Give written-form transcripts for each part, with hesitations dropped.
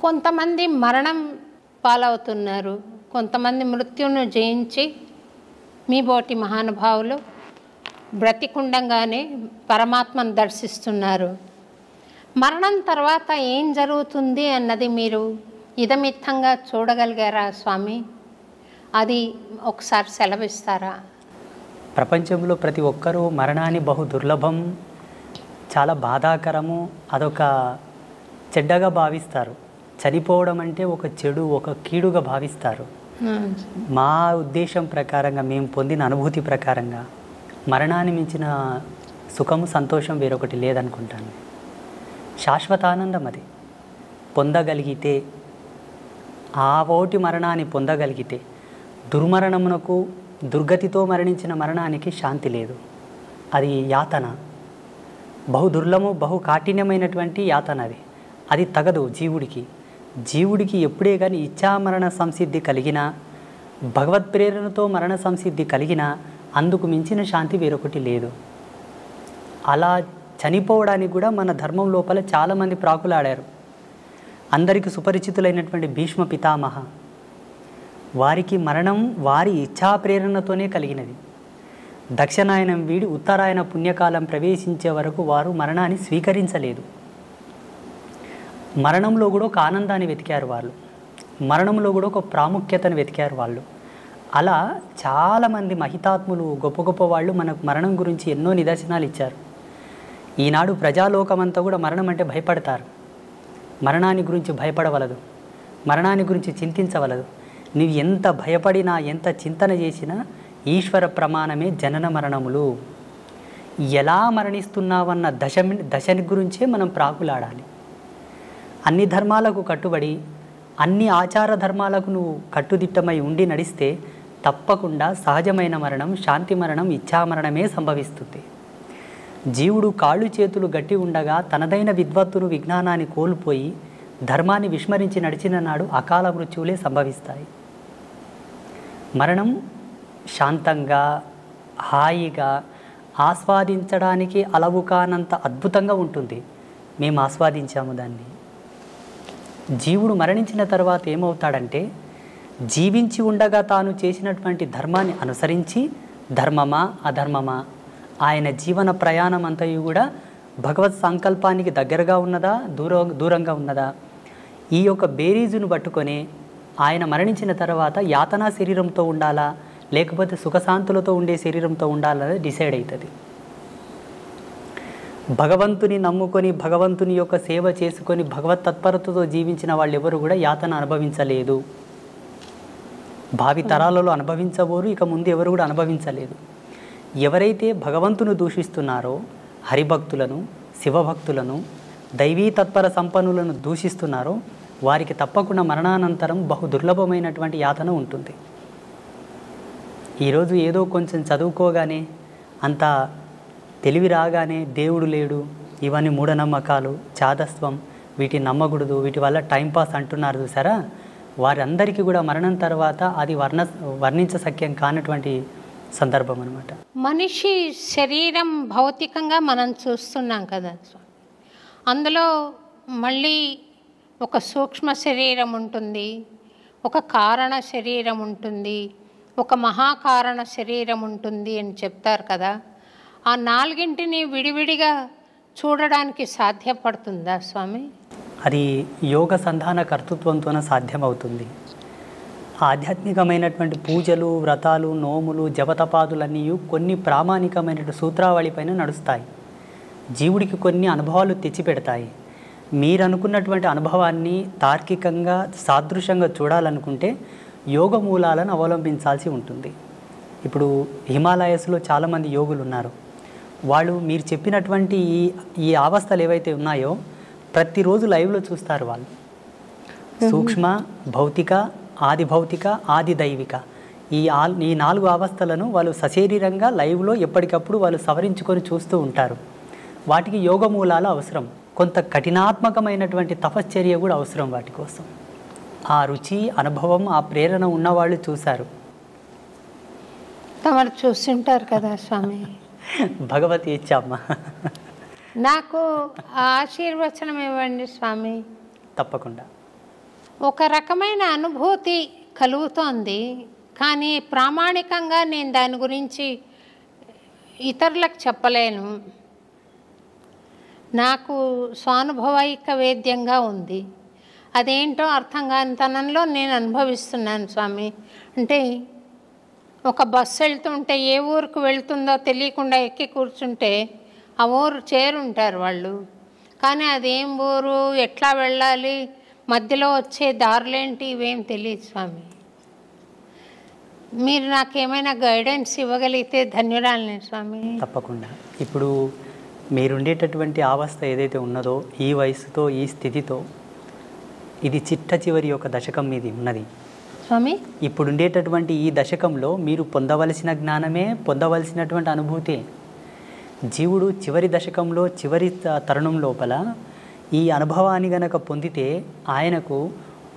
కొంతమంది మరణం పాలవుతున్నారు, కొంతమంది మృత్యువును జయించి మీ బోటి మహానుభావులు బ్రతికుండంగానే పరమాత్మను దర్శిస్తున్నారు. మరణం తర్వాత ఏం జరుగుతుంది అన్నది మీరు ఇదమిత్తంగా చూడగలిగారా స్వామి? అది ఒకసారి సెలవిస్తారా? ప్రపంచంలో ప్రతి ఒక్కరూ మరణాన్ని బహు దుర్లభం, చాలా బాధాకరము, అదొక చెడ్డగా భావిస్తారు. చనిపోవడం అంటే ఒక చెడు, ఒక కీడుగా భావిస్తారు. మా ఉద్దేశం ప్రకారంగా, మేము పొందిన అనుభూతి ప్రకారంగా మరణాన్ని మించిన సుఖము, సంతోషం వేరొకటి లేదనుకుంటాను. శాశ్వతానందం అది పొందగలిగితే, ఆ ఓటి మరణాన్ని పొందగలిగితే, దుర్మరణమునకు, దుర్గతితో మరణించిన మరణానికి శాంతి లేదు. అది యాతన, బహు దుర్లభము, బహు కాఠిన్యమైనటువంటి యాతన. అది తగదు జీవుడికి. జీవుడికి ఎప్పుడే కానీ ఇచ్ఛామరణ సంసిద్ధి కలిగినా, భగవత్ ప్రేరణతో మరణ సంసిద్ధి కలిగినా అందుకు మించిన శాంతి వేరొకటి లేదు. అలా చనిపోవడానికి కూడా మన ధర్మం లోపల చాలామంది ప్రాకులాడారు. అందరికీ సుపరిచితులైనటువంటి భీష్మ పితామహ, వారికి మరణం వారి ఇచ్ఛా ప్రేరణతోనే కలిగినది. దక్షిణాయనం వీడి ఉత్తరాయణ పుణ్యకాలం ప్రవేశించే వరకు వారు మరణాన్ని స్వీకరించలేదు. మరణంలో కూడా ఒక ఆనందాన్ని వెతికారు వాళ్ళు, మరణంలో కూడా ఒక ప్రాముఖ్యతను వెతికారు వాళ్ళు. అలా చాలామంది మహితాత్ములు, గొప్ప గొప్ప వాళ్ళు మనకు మరణం గురించి ఎన్నో నిదర్శనాలు ఇచ్చారు. ఈనాడు ప్రజాలోకమంతా కూడా మరణం అంటే భయపడతారు. మరణాన్ని గురించి భయపడవలదు, మరణాన్ని గురించి చింతించవలదు. నీవు ఎంత భయపడినా, ఎంత చింతన చేసినా ఈశ్వర ప్రమాణమే జనన మరణములు. ఎలా మరణిస్తున్నావన్న దశని గురించే మనం ప్రాకులాడాలి. అన్ని ధర్మాలకు కట్టుబడి, అన్ని ఆచార ధర్మాలకు నువ్వు కట్టుదిట్టమై ఉండి నడిస్తే తప్పకుండా సహజమైన మరణం, శాంతి మరణం, ఇచ్ఛామరణమే సంభవిస్తుంది. జీవుడు కాళ్ళు చేతులు గట్టి ఉండగా తనదైన విద్వత్తును, విజ్ఞానాన్ని కోల్పోయి ధర్మాన్ని విస్మరించి నడిచిన నాడు అకాల మృత్యువులే సంభవిస్తాయి. మరణం శాంతంగా, హాయిగా, ఆస్వాదించడానికి అలవు కానంత అద్భుతంగా ఉంటుంది. మేము ఆస్వాదించాము దాన్ని. జీవుడు మరణించిన తర్వాత ఏమవుతాడంటే, జీవించి ఉండగా తాను చేసినటువంటి ధర్మాన్ని అనుసరించి, ధర్మమా అధర్మమా, ఆయన జీవన ప్రయాణం అంతయు కూడా భగవత్ సంకల్పానికి దగ్గరగా ఉన్నదా, దూరంగా ఉన్నదా, ఈ యొక్క బేరీజును పట్టుకొని ఆయన మరణించిన తర్వాత యాతనా శరీరంతో ఉండాలా, లేకపోతే సుఖశాంతులతో ఉండే శరీరంతో ఉండాలా డిసైడ్ అవుతుంది. భగవంతుని నమ్ముకొని, భగవంతుని యొక్క సేవ చేసుకొని, భగవత్ తత్పరతతో జీవించిన వాళ్ళు ఎవరు కూడా యాతన అనుభవించలేదు. భావి తరాలలో అనుభవించబోరు, ఇక ముందు ఎవరు కూడా అనుభవించలేదు. ఎవరైతే భగవంతును దూషిస్తున్నారో, హరిభక్తులను, శివభక్తులను, దైవీ తత్పర సంపన్నులను దూషిస్తున్నారో వారికి తప్పకుండా మరణానంతరం బహు దుర్లభమైనటువంటి యాతన ఉంటుంది. ఈరోజు ఏదో కొంచెం చదువుకోగానే, అంత తెలివి రాగానే దేవుడు లేడు, ఇవన్నీ మూఢనమ్మకాలు, చాదస్వం, వీటిని నమ్మకూడదు, వీటి వల్ల టైంపాస్ అంటున్నారు చూసారా, వారందరికీ కూడా మరణం తర్వాత అది వర్ణించశక్యం కానటువంటి సందర్భం అన్నమాట. మనిషి శరీరం భౌతికంగా మనం చూస్తున్నాం కదా, అందులో మళ్ళీ ఒక సూక్ష్మ శరీరం ఉంటుంది, ఒక కారణ శరీరం ఉంటుంది, ఒక మహాకారణ శరీరం ఉంటుంది అని చెప్తారు కదా. ఆ నాలుగింటిని విడివిడిగా చూడడానికి సాధ్యపడుతుందా స్వామి? అది యోగ సంధాన కర్తృత్వంతోనే సాధ్యమవుతుంది. ఆధ్యాత్మికమైనటువంటి పూజలు, వ్రతాలు, నోములు, జపతపాదులన్నీ కొన్ని ప్రామాణికమైన సూత్రావళి పైన నడుస్తాయి. జీవుడికి కొన్ని అనుభవాలు తెచ్చిపెడతాయి. మీరు అనుకున్నటువంటి అనుభవాన్ని తార్కికంగా, సాదృశ్యంగా చూడాలనుకుంటే యోగ మూలాలను అవలంబించాల్సి ఉంటుంది. ఇప్పుడు హిమాలయస్లో చాలామంది యోగులు ఉన్నారు. వాళ్ళు మీరు చెప్పినటువంటి ఈ అవస్థలు ఏవైతే ఉన్నాయో ప్రతిరోజు లైవ్లో చూస్తారు. వాళ్ళు సూక్ష్మ, భౌతిక, ఆది భౌతిక, ఆది దైవిక, ఈ నాలుగు అవస్థలను వాళ్ళు సశరీరంగా లైవ్లో ఎప్పటికప్పుడు వాళ్ళు సవరించుకొని చూస్తూ ఉంటారు. వాటికి యోగ మూలాలు అవసరం, కొంత కఠినాత్మకమైనటువంటి తపశ్చర్య కూడా అవసరం వాటి కోసం. ఆ రుచి, అనుభవం, ఆ ప్రేరణ ఉన్నవాళ్ళు చూశారు. తమరు చూస్తుంటారు కదా స్వామి. భగవతి ఇచ్చామ్మ. నాకు ఆశీర్వచనం ఇవ్వండి స్వామి. తప్పకుండా. ఒక రకమైన అనుభూతి కలుగుతోంది, కానీ ప్రామాణికంగా నేను దాని గురించి ఇతరులకు చెప్పలేను. నాకు స్వానుభవైక వేద్యంగా ఉంది. అదేంటో అర్థం కాని తనంలో నేను అనుభవిస్తున్నాను స్వామి. అంటే ఒక బస్సు వెళ్తుంటే ఏ ఊరికి వెళ్తుందో తెలియకుండా ఎక్కి కూర్చుంటే ఆ ఊరు చేరుంటారు వాళ్ళు, కానీ అదేం ఊరు, ఎట్లా వెళ్ళాలి, మధ్యలో వచ్చే దారులేంటి, ఇవేం తెలియదు స్వామి. మీరు నాకేమైనా గైడెన్స్ ఇవ్వగలిగితే ధన్యురాలని స్వామి. తప్పకుండా. ఇప్పుడు మీరుండేటటువంటి అవస్థ ఏదైతే ఉన్నదో, ఈ వయసుతో ఈ స్థితితో, ఇది చిట్ట చివరి ఒక దశకం మీది ఉన్నది స్వామి. ఇప్పుడు ఉండేటటువంటి ఈ దశకంలో మీరు పొందవలసిన జ్ఞానమే, పొందవలసినటువంటి అనుభూతి. జీవుడు చివరి దశకంలో చివరి తరుణం లోపల ఈ అనుభవాన్ని గనక పొందితే ఆయనకు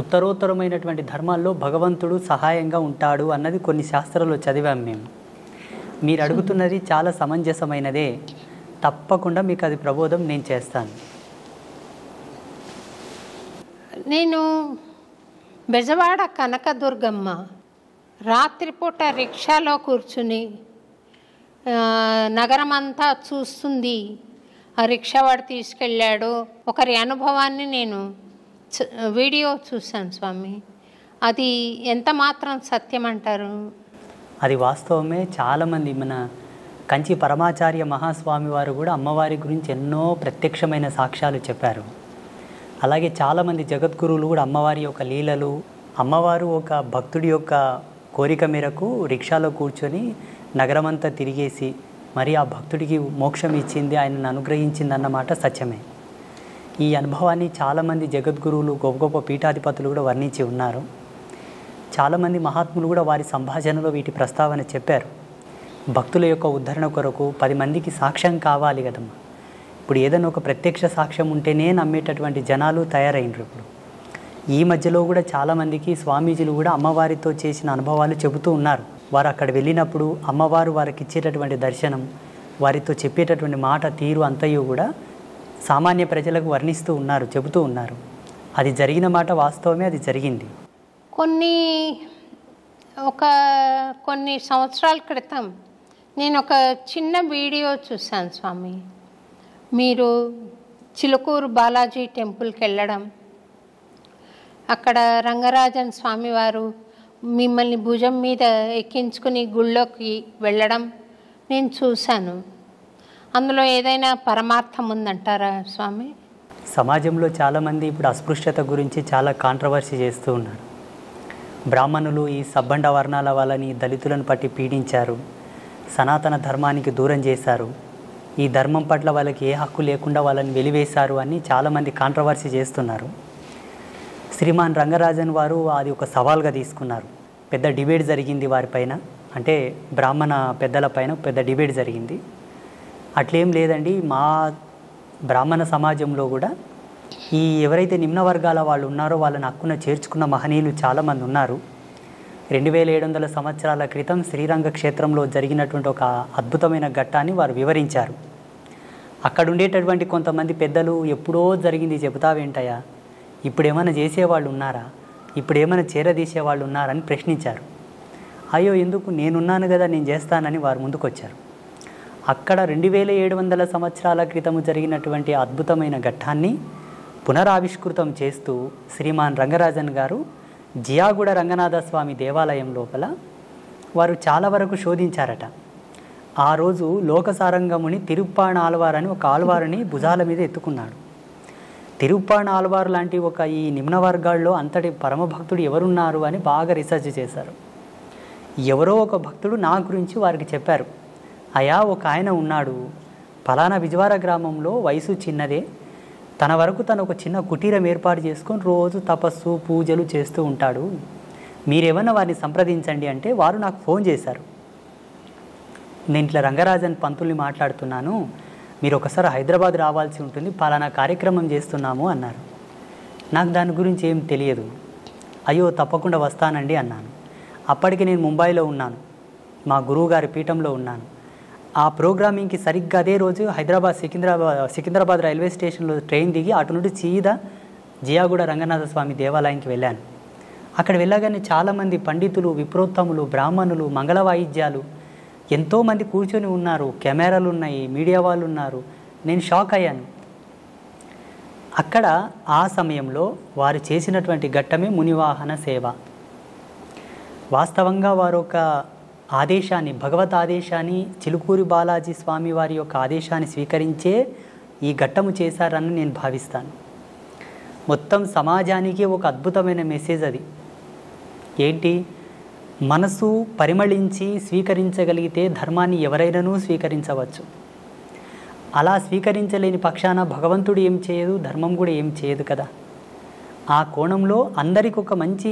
ఉత్తరోత్తరమైనటువంటి ధర్మాల్లో భగవంతుడు సహాయంగా ఉంటాడు అన్నది కొన్ని శాస్త్రాల్లో చదివాం మేము. మీరు అడుగుతున్నది చాలా సమంజసమైనదే. తప్పకుండా మీకు అది ప్రబోధం నేను చేస్తాను. నేను బెజవాడ కనకదుర్గమ్మ రాత్రిపూట రిక్షాలో కూర్చుని నగరం అంతా చూస్తుంది. ఆ రిక్షావాడు తీసుకెళ్ళాడు. ఒకరి అనుభవాన్ని నేను వీడియో చూశాను స్వామి. అది ఎంత మాత్రం సత్యం అంటారు? అది వాస్తవమే. చాలామంది మన కంచి పరమాచార్య మహాస్వామి వారు కూడా అమ్మవారి గురించి ఎన్నో ప్రత్యక్షమైన సాక్ష్యాలు చెప్పారు. అలాగే చాలామంది జగద్గురువులు కూడా అమ్మవారి యొక్క లీలలు, అమ్మవారు ఒక భక్తుడి యొక్క కోరిక మేరకు రిక్షాలో కూర్చొని నగరమంతా తిరిగేసి మరి ఆ భక్తుడికి మోక్షం ఇచ్చింది, ఆయనను అనుగ్రహించింది అన్నమాట సత్యమే. ఈ అనుభవాన్ని చాలామంది జగద్గురువులు, గొప్ప గొప్ప పీఠాధిపతులు కూడా వర్ణించి ఉన్నారు. చాలామంది మహాత్ములు కూడా వారి సంభాషణలో వీటి ప్రస్తావన చెప్పారు. భక్తుల యొక్క ఉద్ధరణ కొరకు 10 మందికి సాక్ష్యం కావాలి కదమ్మా. ఇప్పుడు ఏదైనా ఒక ప్రత్యక్ష సాక్ష్యం ఉంటేనే నమ్మేటటువంటి జనాలు తయారైనరు. ఇప్పుడు ఈ మధ్యలో కూడా చాలామందికి స్వామీజీలు కూడా అమ్మవారితో చేసిన అనుభవాలు చెబుతూ ఉన్నారు. వారు అక్కడ వెళ్ళినప్పుడు అమ్మవారు వారికి ఇచ్చేటటువంటి దర్శనం, వారితో చెప్పేటటువంటి మాట తీరు అంతయు కూడా సామాన్య ప్రజలకు వర్ణిస్తూ ఉన్నారు, చెబుతూ ఉన్నారు. అది జరిగిన మాట వాస్తవమే, అది జరిగింది. కొన్ని సంవత్సరాల క్రితం నేను ఒక చిన్న వీడియో చూశాను స్వామి. మీరు చిలుకూరు బాలాజీ టెంపుల్కి వెళ్ళడం, అక్కడ రంగరాజన్ స్వామివారు మిమ్మల్ని భుజం మీద ఎక్కించుకుని గుళ్ళోకి వెళ్ళడం నేను చూశాను. అందులో ఏదైనా పరమార్థం ఉందంటారా స్వామి? సమాజంలో చాలామంది ఇప్పుడు అస్పృశ్యత గురించి చాలా కాంట్రవర్సీ చేస్తూ ఉన్నారు. బ్రాహ్మణులు ఈ సబ్బండ వర్ణాల వాళ్ళని, దళితులను పట్టి పీడించారు, సనాతన ధర్మానికి దూరం చేశారు, ఈ ధర్మం పట్ల వాళ్ళకి ఏ హక్కు లేకుండా వాళ్ళని వెలివేశారు అని చాలామంది కాంట్రవర్సీ చేస్తున్నారు. శ్రీమాన్ రంగరాజన్ వారు అది ఒక సవాల్గా తీసుకున్నారు. పెద్ద డిబేట్ జరిగింది వారిపైన, అంటే బ్రాహ్మణ పెద్దల పైన పెద్ద డిబేట్ జరిగింది. అట్లేం లేదండి, మా బ్రాహ్మణ సమాజంలో కూడా ఈ ఎవరైతే నిమ్న వర్గాల వాళ్ళు ఉన్నారో వాళ్ళని హక్కున చేర్చుకున్న మహనీయులు చాలామంది ఉన్నారు. 2700 సంవత్సరాల క్రితం శ్రీరంగ క్షేత్రంలో జరిగినటువంటి ఒక అద్భుతమైన ఘట్టాన్ని వారు వివరించారు. అక్కడ ఉండేటటువంటి కొంతమంది పెద్దలు ఎప్పుడో జరిగింది చెబుతావేంటయ్యా, ఇప్పుడు ఏమైనా చేసేవాళ్ళు ఉన్నారా, ఇప్పుడు ఏమైనా చేరదీసేవాళ్ళు ఉన్నారని ప్రశ్నించారు. అయ్యో ఎందుకు, నేనున్నాను కదా, నేను చేస్తానని వారు ముందుకొచ్చారు. అక్కడ 2700 సంవత్సరాల క్రితము జరిగినటువంటి అద్భుతమైన ఘట్టాన్ని పునరావిష్కృతం చేస్తూ శ్రీమాన్ రంగరాజన్ గారు జియాగూడ రంగనాథ స్వామి దేవాలయం లోపల వారు చాలా వరకు శోధించారట. ఆ రోజు లోకసారంగముని తిరుప్పాణ ఆల్వార్ అని ఒక ఆల్వారుని భుజాల మీద ఎత్తుకున్నాడు. తిరుప్పాణ ఆల్వార్ లాంటి ఒక ఈ నిమ్న వర్గాల్లో అంతటి పరమభక్తుడు ఎవరున్నారు అని బాగా రీసెర్చ్ చేశారు. ఎవరో ఒక భక్తుడు నా గురించి వారికి చెప్పారు, అయా ఒక ఆయన ఉన్నాడు, ఫలానా విజవార గ్రామంలో, వయసు చిన్నదే, తన వరకు తను ఒక చిన్న కుటీరం ఏర్పాటు చేసుకొని రోజు తపస్సు పూజలు చేస్తూ ఉంటాడు, మీరేమన్నా వారిని సంప్రదించండి అంటే వారు నాకు ఫోన్ చేశారు. నేను ఇట్లా రంగరాజన్ పంతుల్ని మాట్లాడుతున్నాను, మీరు ఒకసారి హైదరాబాద్ రావాల్సి ఉంటుంది, పలానా కార్యక్రమం చేస్తున్నాము అన్నారు. నాకు దాని గురించి ఏం తెలియదు. అయ్యో తప్పకుండా వస్తానండి అన్నాను. అప్పటికి నేను ముంబైలో ఉన్నాను, మా గురువుగారి పీఠంలో ఉన్నాను. ఆ ప్రోగ్రామింగ్కి సరిగ్గా అదే రోజు సికింద్రాబాద్ రైల్వే స్టేషన్లో ట్రైన్ దిగి అటు నుండి సీదా జియాగూడ రంగనాథ స్వామి దేవాలయానికి వెళ్ళాను. అక్కడ వెళ్ళగానే చాలామంది పండితులు, విప్రోత్తములు, బ్రాహ్మణులు, మంగళ వాయిద్యాలు ఎంతోమంది కూర్చొని ఉన్నారు. కెమెరాలు ఉన్నాయి, మీడియా వాళ్ళు ఉన్నారు. నేను షాక్ అయ్యాను. అక్కడ ఆ సమయంలో వారు చేసినటువంటి ఘట్టమే మునివాహన సేవ. వాస్తవంగా వారు ఒక ఆదేశాన్ని, భగవత్ ఆదేశాన్ని, చిలుకూరి బాలాజీ స్వామి వారి యొక్క ఆదేశాన్ని స్వీకరించే ఈ ఘట్టము చేశారని నేను భావిస్తాను. మొత్తం సమాజానికి ఒక అద్భుతమైన మెసేజ్ అది. ఏంటి? మనసు పరిమళించి స్వీకరించగలిగితే ధర్మాన్ని ఎవరైనానూ స్వీకరించవచ్చు. అలా స్వీకరించలేని పక్షాన భగవంతుడు ఏం చేయదు, ధర్మం కూడా ఏం చేయదు కదా. ఆ కోణంలో అందరికి ఒక మంచి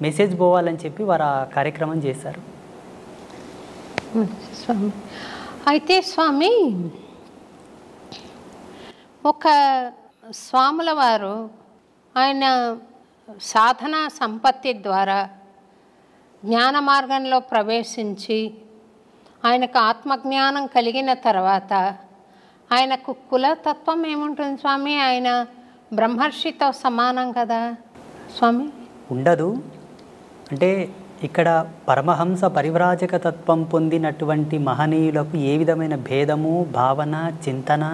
మెసేజ్ పోవాలని చెప్పి వారు ఆ కార్యక్రమం చేశారు. స్వామి, అయితే స్వామి, ఒక స్వాముల వారు ఆయన సాధనా సంపత్తి ద్వారా జ్ఞాన మార్గంలో ప్రవేశించి ఆయనకు ఆత్మజ్ఞానం కలిగిన తర్వాత ఆయనకు కులతత్వం ఏముంటుంది స్వామి? ఆయన బ్రహ్మర్షితో సమానం కదా స్వామి? ఉండదు. అంటే ఇక్కడ పరమహంస పరివ్రాజక తత్వం పొందినటువంటి మహనీయులకు ఏ విధమైన భేదము, భావన, చింతన,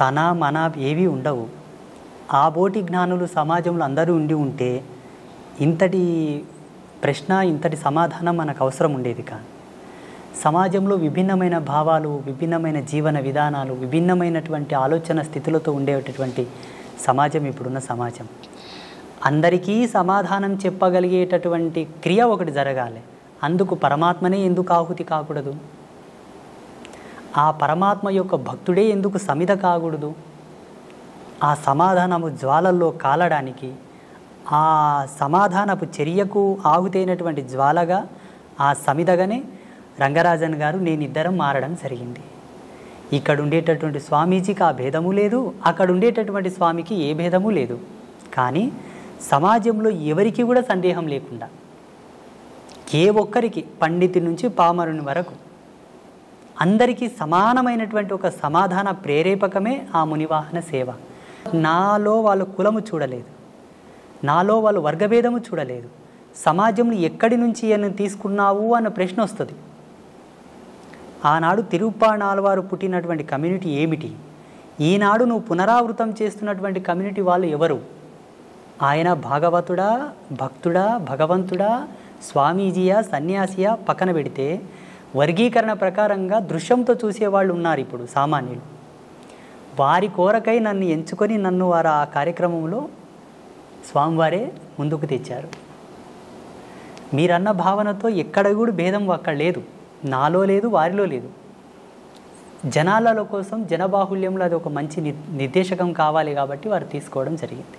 తన మన ఏవి ఉండవు. ఆ బోటి జ్ఞానులు సమాజంలో అందరూ ఉండి ఉంటే ఇంతటి ప్రశ్న, ఇంతటి సమాధానం మనకు అవసరం ఉండేది కాదు. సమాజంలో విభిన్నమైన భావాలు, విభిన్నమైన జీవన విధానాలు, విభిన్నమైనటువంటి ఆలోచన స్థితులతో ఉండేటటువంటి సమాజం ఇప్పుడున్న సమాజం. అందరికీ సమాధానం చెప్పగలిగేటటువంటి క్రియ ఒకటి జరగాలి. అందుకు పరమాత్మనే ఎందుకు ఆహుతి కాకూడదు? ఆ పరమాత్మ యొక్క భక్తుడే ఎందుకు సమిధ కాకూడదు? ఆ సమాధానము జ్వాలల్లో కాలడానికి, ఆ సమాధానపు చర్యకు ఆహుతైనటువంటి జ్వాలగా, ఆ సమిధగానే రంగరాజన్ గారు నేనిద్దరం మారడం జరిగింది. ఇక్కడ ఉండేటటువంటి స్వామీజీకి ఆ భేదము లేదు, అక్కడ ఉండేటటువంటి స్వామికి ఏ భేదము లేదు. కానీ సమాజంలో ఎవరికి కూడా సందేహం లేకుండా ఏ ఒక్కరికి, పండితుడి నుంచి పామరుని వరకు అందరికీ సమానమైనటువంటి ఒక సమాధాన ప్రేరేపకమే ఆ మునివాహన సేవ. నాలో వాళ్ళు కులము చూడలేదు, నాలో వాళ్ళు వర్గభేదము చూడలేదు. సమాజంలో ఎక్కడి నుంచి అని తీసుకున్నావు అన్న ప్రశ్న వస్తుంది. ఆనాడు తిరుప్పాణాళ్వారు పుట్టినటువంటి కమ్యూనిటీ ఏమిటి? ఈనాడు నువ్వు పునరావృతం చేస్తున్నటువంటి కమ్యూనిటీ వాళ్ళు ఎవరు? ఆయన భాగవతుడా, భక్తుడా, భగవంతుడా, స్వామీజీయా, సన్యాసియా పక్కన పెడితే వర్గీకరణ ప్రకారంగా దృశ్యంతో చూసేవాళ్ళు ఉన్నారు ఇప్పుడు సామాన్యులు. వారి కోరకై నన్ను ఎంచుకొని నన్ను వారు ఆ కార్యక్రమంలో స్వామివారే ముందుకు తెచ్చారు. మీరన్న భావనతో ఎక్కడ కూడా భేదం అక్కడ లేదు, నాలో లేదు, వారిలో లేదు. జనాలలో కోసం, జనబాహుల్యంలో అది ఒక మంచి నిర్దేశకం కావాలి కాబట్టి వారు తీసుకోవడం జరిగింది.